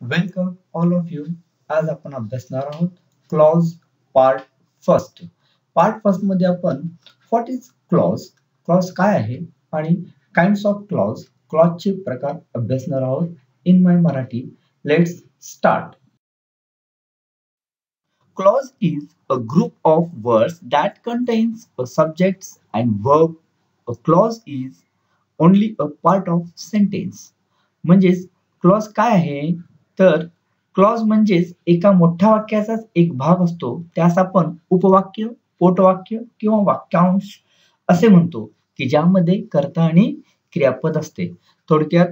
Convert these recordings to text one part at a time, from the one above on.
Welcome all of you. आज आपण अभ्यासणार आहोत clause part first. Part first मध्ये आपण व्हॉट इज क्लॉज, क्लॉज काय आहे आणि काइंड्स ऑफ क्लॉज, क्लॉजचे प्रकार अभ्यासणार आहोत in my Marathi. Let's start. Clause is a group of words that contains a subjects and verb. A clause is only a part of sentence. म्हणजेच clause काय आहे तर क्लॉज म्हणजेच एका मोठ्या वाक्याचाच एक भाग असतो. त्यास आपण उपवाक्य, पोटवाक्य किंवा वाक्यांश असे म्हणतो की ज्यामध्ये कर्ता आणि क्रियापद असते. थोडक्यात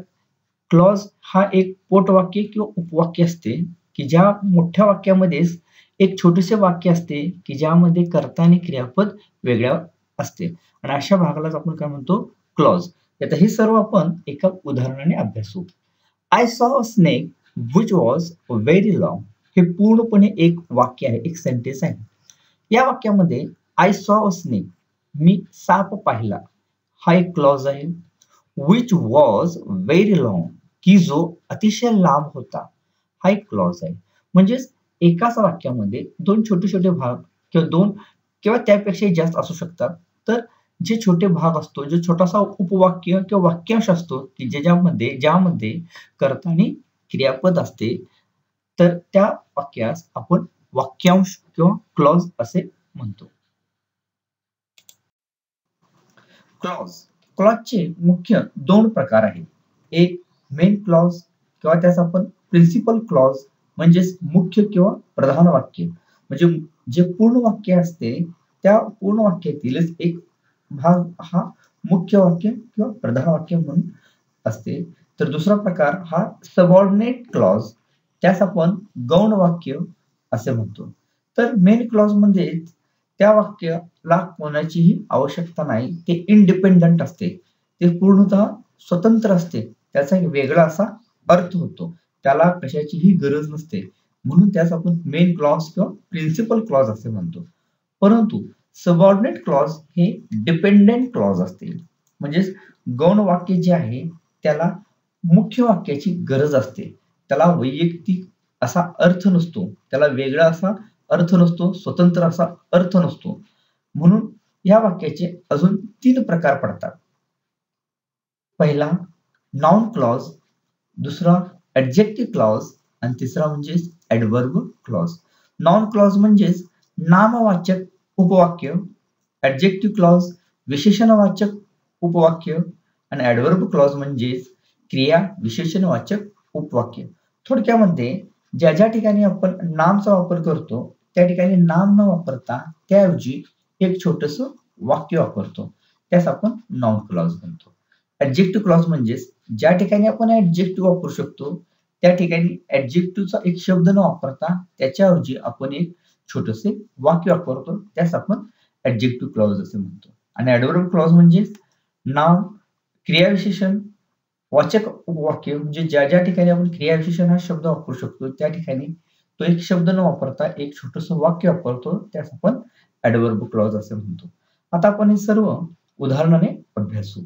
क्लॉज हा एक पोटवाक्य किंवा उपवाक्य असते की ज्या मोठ्या वाक्यामध्येच एक छोटेसे वाक्य असते की ज्यामध्ये कर्ता आणि क्रियापद वेगळ्या असते आणि अशा भागालाच आपण काय म्हणतो क्लॉज. आता हे सर्व आपण एका उदाहरणाने अभ्यासू. I saw a snake which was very long. हे पूर्णपणे एक वाक्य आहे, एक सेंटेन्स आहे. या वाक्यामध्ये आय सॉ अ स्नेक, मी साप पाहिला, हा एक क्लॉज आहे. विच वॉज व्हेरी लॉंग, की जो अतिशय लांब होता, हा एक क्लॉज आहे. म्हणजेच एकाच वाक्यामध्ये दोन छोटे छोटे भाग किंवा दोन किंवा त्यापेक्षा जास्त असू शकतात. तर जे छोटे भाग असतो, जो छोटासा उपवाक्य किंवा वाक्यांश असतो की ज्यामध्ये कर्ता आणि क्रियापद असते, तर त्या वाक्यास आपण वाक्यांश किंवा क्लॉज असे म्हणतो. क्लॉजचे मुख्य दोन प्रकार आहेत. एक मेन क्लॉज किंवा त्याचा आपण प्रिन्सिपल क्लॉज म्हणजेच मुख्य किंवा प्रधान वाक्य, म्हणजे जे पूर्ण वाक्य असते त्या पूर्ण वाक्यातीलच एक भाग हा मुख्य वाक्य किंवा प्रधान वाक्य म्हणून असते. तर दुसरा प्रकार हा सबऑर्डिनेट क्लॉज, त्यास आपण गौण वाक्य असे म्हणतो. तर मेन क्लॉज म्हणजे त्या वाक्याला कोणाचीही आवश्यकता नाही, ते इंडिपेंडंट असते, ते पूर्णतः स्वतंत्र असते, त्याचा एक वेगळा असा अर्थ होतो, त्याला कशाचीही गरज नसते, म्हणून त्यास आपण मेन क्लॉज किंवा प्रिन्सिपल क्लॉज असे म्हणतो. परंतु सबऑर्डिनेट क्लॉज हे डिपेंडेंट क्लॉज असते. म्हणजेच गौण वाक्य जे आहे त्याला मुख्य वाक्याची गरज असते, त्याला वैयक्तिक असा अर्थ नसतो, त्याला वेगळा असा अर्थ नसतो, स्वतंत्र असा अर्थ नसतो. म्हणून या वाक्याचे अजून 3 प्रकार पडतात. पहिला नाउन क्लॉज, दुसरा ऍडजेक्टिव्ह क्लॉज आणि तिसरा म्हणजे ऍडवर्ब क्लॉज. नाउन क्लॉज म्हणजेच नामवाचक उपवाक्य, ऍडजेक्टिव्ह क्लॉज विशेषणवाचक उपवाक्य आणि ऍडवर्ब क्लॉज म्हणजेच क्रिया विशेषणवाचक उपवाक्य. थोडक्यामध्ये ज्या ज्या ठिकाणी आपण नामचा वापर करतो त्या ठिकाणी नाम न वापरता त्याऐवजी एक छोटस वाक्य वापरतो, त्यास आपण नाउन क्लॉज म्हणतो. ऍडजेक्टिव्ह क्लॉज म्हणजेच ज्या ठिकाणी आपण ऍडजेक्टिव्ह वापरू शकतो त्या ठिकाणी ऍडजेक्टिव्हचा एक शब्द न वापरता त्याच्याऐवजी आपण एक छोटसे वाक्य वापरतो, त्यास आपण ऍडजेक्टिव्ह क्लॉज असे म्हणतो. आणि ऍडवर्ब क्लॉज म्हणजे नाम क्रियाविशेषण वाचक उपवाक्य, म्हणजे ज्या ज्या ठिकाणी आपण क्रियाविशेषण हा शब्द वापरू शकतो त्या ठिकाणी तो एक शब्द न वापरता एक छोटस वाक्य वापरतो, त्यास आपण ऍडवर्ब क्लॉज असे म्हणतो. आता आपण हे सर्व उदाहरणाने अभ्यासू.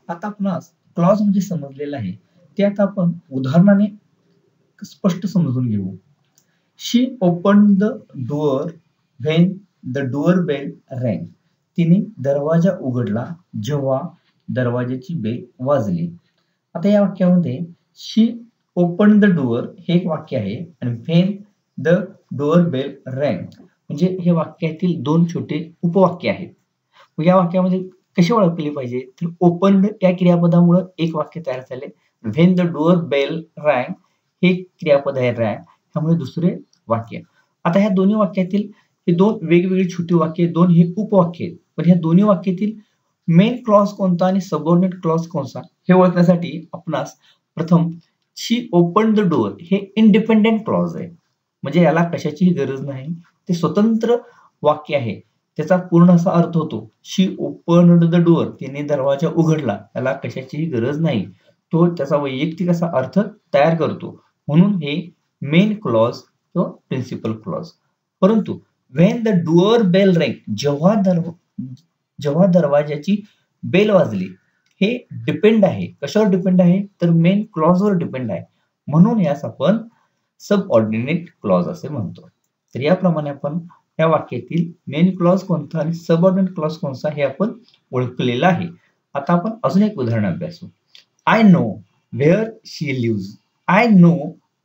आता आपणास क्लॉज म्हणजे समजलेलं आहे, ते आता आपण उदाहरणाने स्पष्ट समजून घेऊ. She open the door when the door bell rang. तिने दरवाजा उघडला जेव्हा दरवाजाची बेल वाजली. आता या वाक्यामध्ये शी ओपन द डोअर हे एक वाक्य आहे आणि व्हेन द डोअर बेल रँग म्हणजे हे वाक्यातील दोन छोटे उपवाक्य आहेत. या वाक्यामध्ये कसे ओळखले पाहिजे तर ओपन या क्रियापदामुळे एक वाक्य तयार झाले, व्हेन द डोअर बेल रँग हे क्रियापद आहे रँग, त्यामुळे दुसरे वाक्य. आता ह्या दोन्ही वाक्यातील हे दोन वेगवेगळी छोटी वाक्य, दोन हे उपवाक्य आहेत, पण ह्या दोन्ही वाक्यातील मेन क्लॉज कोणता आणि सबऑर्डिनेट क्लॉज कोणता हे ओळखण्यासाठी आपणास प्रथम शी ओपन द डोअर हे इंडिपेंडेंट क्लॉज आहे, म्हणजे याला कशाचीही गरज नाही, ते स्वतंत्र वाक्य आहे, त्याचा पूर्ण असा अर्थ होतो शी ओपन द डोअर, तिने दरवाजा उघडला, त्याला कशाचीही गरज नाही, तो त्याचा वैयक्तिक असा अर्थ तयार करतो, म्हणून हे मेन क्लॉज किंवा प्रिन्सिपल क्लॉज. परंतु व्हेन द डोअर बेल रँग, जेव्हा दरवाजाची बेल वाजली, हे डिपेंड आहे, कशावर डिपेंड आहे तर मेन क्लॉजवर डिपेंड आहे. म्हणून यास आपण सबऑर्डिनेट क्लॉज असे म्हणतो. तर याप्रमाणे आपण या वाक्यातील मेन क्लॉज कोणता आणि सबऑर्डिनेट क्लॉज कोणता हे आपण ओळखलेलं आहे. आता आपण अजून एक उदाहरण अभ्यासू. I know where she leaves. I know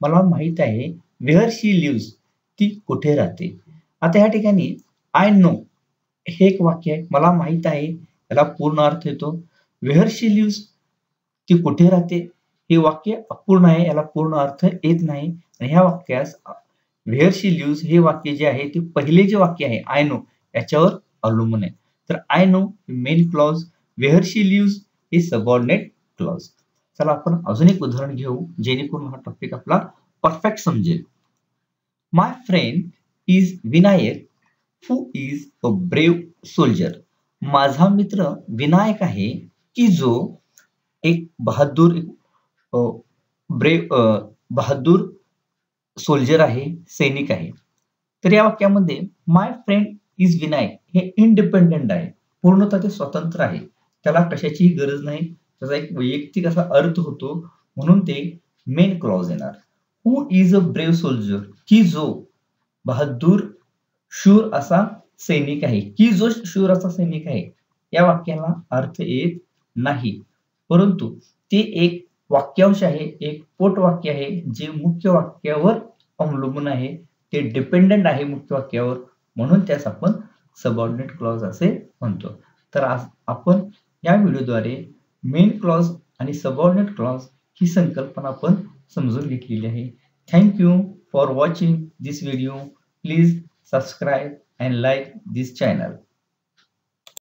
मला माहित आहे, व्हेअर शी लिव्हज ती कुठे राहते. आता या ठिकाणी आय नो हे एक वाक्य आहे, मला माहित आहे, याला पूर्ण अर्थ येतो. व्हेअर शी लिव्हज ती कुठे राहते हे वाक्य अपूर्ण आहे, याला पूर्ण अर्थ येत नाही. आणि ह्या वाक्यास व्हेअर शी लिव्हज हे वाक्य जे आहे ते पहिले जे वाक्य आहे आय नो याच्यावर अवलंबून आहे. तर I know main clause, where she leaves हे सबऑर्डिनेट क्लॉज. चला आपण अजून एक उदाहरण घेऊ जेणेकरून हा टॉपिक आपला परफेक्ट समजेल. My friend is Vinayak who is a brave soldier. माझा मित्र विनायक आहे की जो एक बहादूर बहादूर सोल्जर आहे, सैनिक आहे. तर या वाक्यामध्ये माय फ्रेंड इज विनायक हे इंडिपेंडेंट आहे, पूर्णतः ते स्वतंत्र आहे, त्याला कशाचीही गरज नाही, त्याचा एक वैयक्तिक असा अर्थ होतो, म्हणून ते मेन क्लॉज येणार. हू इज अ ब्रेव्ह सोल्जर की जो बहादूर शूर असा सैनिक आहे, की जो शूर असा सैनिक आहे, या वाक्याला अर्थ येत नाही, परंतु ते एक वाक्यांश आहे, एक पोटवाक्य आहे, जे मुख्य वाक्यावर अवलंबून आहे, ते डिपेंडंट आहे मुख्य वाक्यावर, म्हणून त्यास आपण सबऑर्डिनेट क्लॉज असे म्हणतो. तर आज आपण या व्हिडिओद्वारे मेन क्लॉज आणि सबऑर्डिनेट क्लॉज ही संकल्पना आपण समजून घेतलेली आहे. Thank you for watching this video. Please subscribe and like this channel.